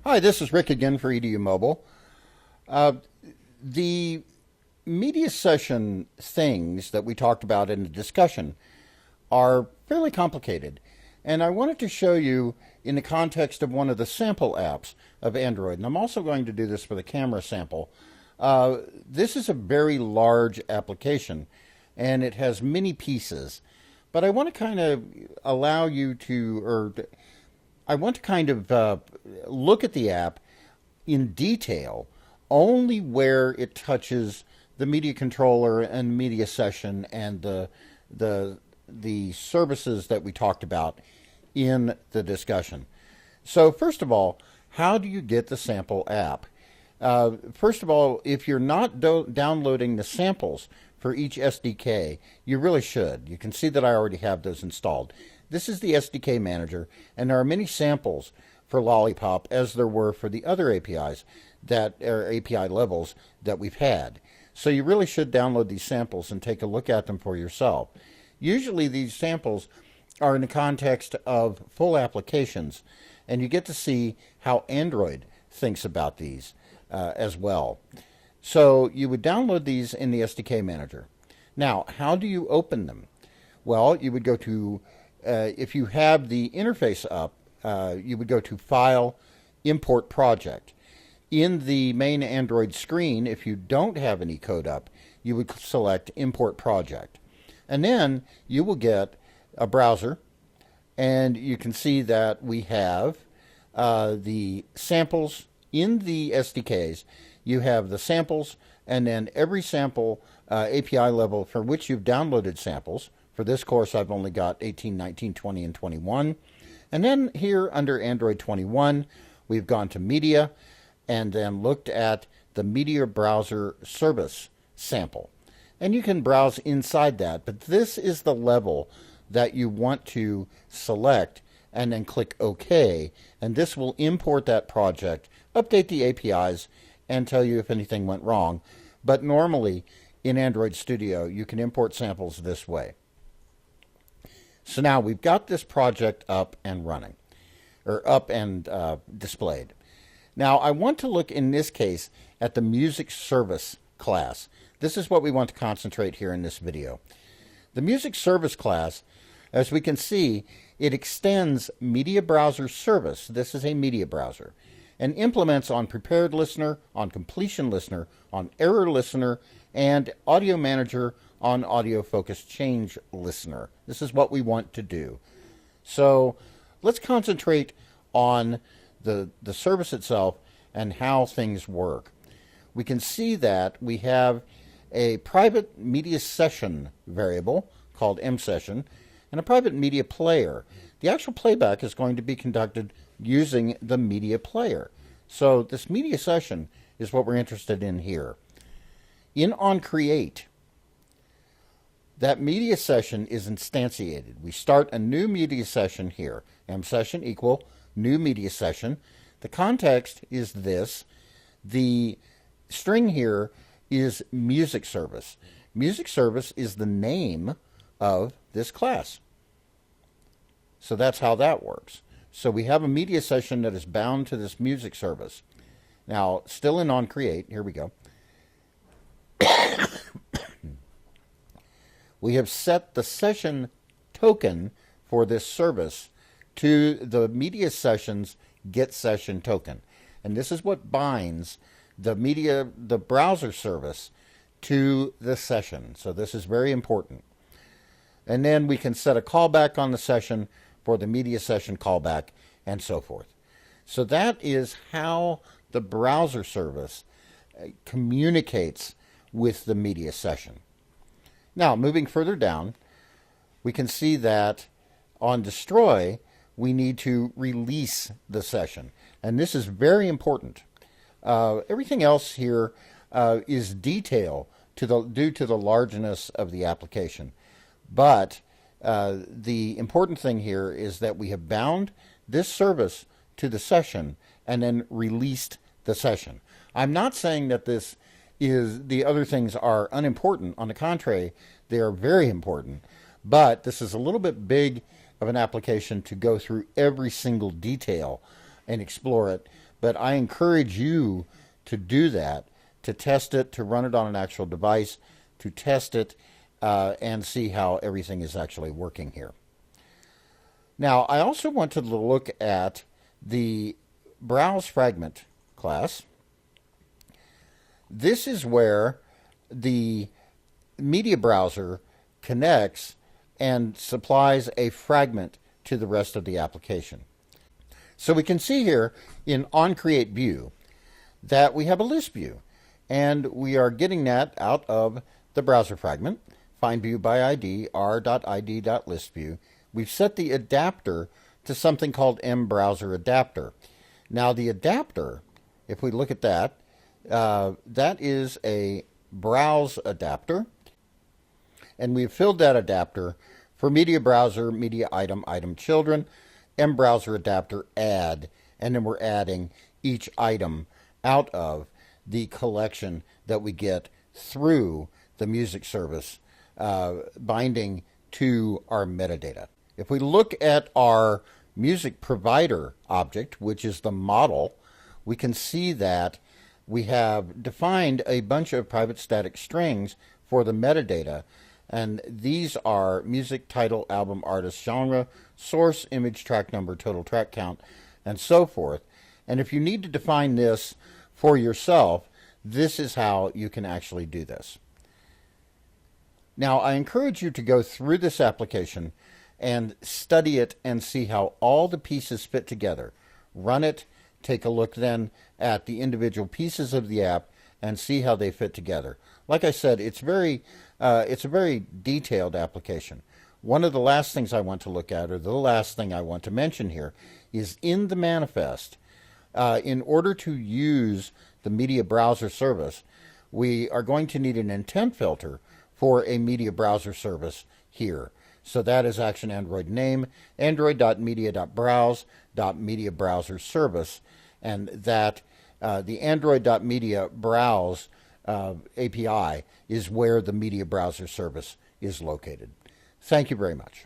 Hi, this is Rick again for EDU Mobile. Uh, the media session things that we talked about in the discussion are fairly complicated. And I wanted to show you in the context of one of the sample apps of Android. And I'm also going to do this for the camera sample. This is a very large application, and it has many pieces. But I want to kind of allow you to, or I want to kind of look at the app in detail only where it touches the media controller and media session and the services that we talked about in the discussion. So first of all, how do you get the sample app? First of all, if you're not downloading the samples for each SDK, you really should. You can see that I already have those installed. This is the SDK manager, and there are many samples for Lollipop as there were for the other APIs that are API levels that we've had. So you really should download these samples and take a look at them for yourself. Usually these samples are in the context of full applications, and you get to see how Android thinks about these as well. So you would download these in the SDK manager. Now, how do you open them? Well, you would go to if you have the interface up, you would go to File, Import Project. In the main Android screen, if you don't have any code up, you would select Import Project. And then you will get a browser, and you can see that we have the samples in the SDKs. You have the samples, and then every sample API level for which you've downloaded samples. For this course, I've only got 18, 19, 20, and 21. And then here under Android 21, we've gone to Media and then looked at the Media Browser Service sample. And you can browse inside that, but this is the level that you want to select and then click OK. And this will import that project, update the APIs, and tell you if anything went wrong. But normally in Android Studio, you can import samples this way. So now we've got this project up and running, or up and displayed. Now I want to look in this case at the music service class. This is what we want to concentrate here in this video. The music service class, as we can see, it extends media browser service. This is a media browser, and implements on prepared listener, on completion listener, on error listener, and audio manager on audio focus change listener. This is what we want to do. So let's concentrate on the service itself and how things work. We can see that we have a private media session variable called msession and a private media player. The actual playback is going to be conducted using the media player. So this media session is what we're interested in here. In onCreate, that media session is instantiated. We start a new media session here. msession equal new media session. The context is this. The string here is music service. Music service is the name of this class. So that's how that works. So we have a media session that is bound to this music service. Now, still in onCreate, here we go. We have set the session token for this service to the media session's get session token. And this is what binds the browser service to the session. So this is very important. And then we can set a callback on the session for the media session callback and so forth. So that is how the browser service communicates with the media session. Now, moving further down, we can see that on destroy, we need to release the session. And this is very important. Everything else here is detail due to the largeness of the application. But the important thing here is that we have bound this service to the session and then released the session. I'm not saying that the other things are unimportant. On the contrary, they are very important. But this is a little bit big of an application to go through every single detail and explore it. but I encourage you to do that, to test it, to run it on an actual device, to test it, and see how everything is actually working here. Now, I also want to look at the Browse Fragment class. This is where the media browser connects and supplies a fragment to the rest of the application. So we can see here in onCreate view that we have a list view, and we are getting that out of the browser fragment, find view by ID, r.id.listView. We've set the adapter to something called mBrowser adapter. Now the adapter, if we look at that, that is a browse adapter, and we've filled that adapter for media browser, media item, item children, mBrowser adapter add, and then we're adding each item out of the collection that we get through the music service, binding to our metadata. If we look at our music provider object, which is the model, we can see that we have defined a bunch of private static strings for the metadata, and these are music, title, album, artist, genre, source, image, track number, total track count, and so forth. And if you need to define this for yourself, this is how you can actually do this. Now, I encourage you to go through this application and study it and see how all the pieces fit together. Run it, take a look then at the individual pieces of the app and see how they fit together. Like I said, it's a very detailed application. One of the last things I want to look at, or the last thing I want to mention here, is in the manifest. In order to use the media browser service, we are going to need an intent filter for a media browser service here. So that is Action Android name, android.media.browse.media browser service, and that the android.media browse API is where the media browser service is located. Thank you very much.